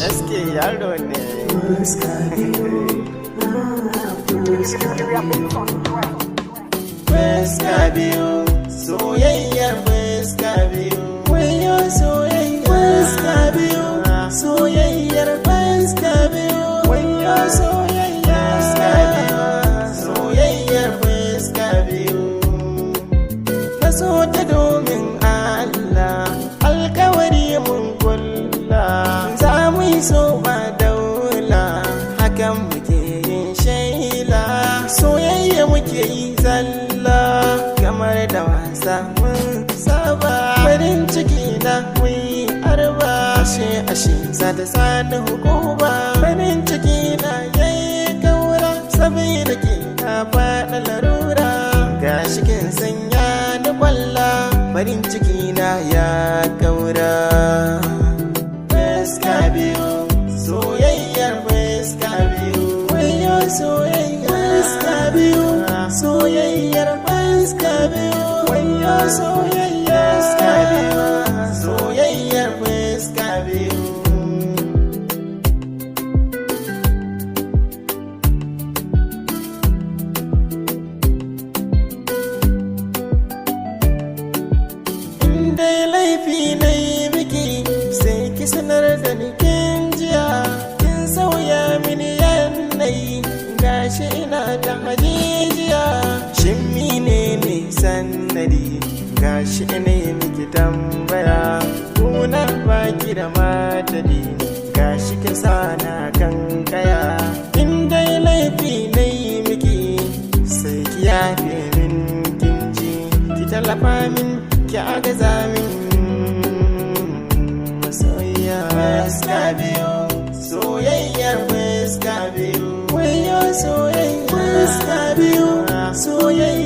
Eske yaro ne. Fuska biyu, soyayyar fuska biyu. Wayo soyayyar fuska biyu, soyayyar fuska biyu. Wayo soyayyar fuska biyu, soyayyar fuska biyu. Na so ta domin Allah, alkawari mun kulla. Za mu yi so ba daula, hakan muke yin shaila. Soyayya muke yi zalla, kamar da wasa mun saba. Farin ciki na mun arba, ashe za ta sani hukuma. Farin ciki na yayi kaura, saboda ke na faɗa larura. Gashi kin sanya da kwalla, farin ciki na ya kaura. Fuska biyu, soyayyar fuska biyu. Wayo soyayyar fuska biyu, soyayyar fuska biyu. Wayo soyayyar fuska biyu, soyayyar fuska biyu. Dai laifi na yi miki, sai ki sanar da ni kin jiya. Kin sauya mini yanayi, gashi ina da hajijiya. Shin mine ne sannadi, gashi ina yi miki tambaya. Kunar baki da madadi, gashi kin sana kan kaya. In dai laifi na yi miki, sai ki yafe min kin ji. Ki tallafa min, ki agaza min masoyiya. Fuska biyu, soyayyar fuska biyu. Wayo soyayyar fuska biyu, soyayyar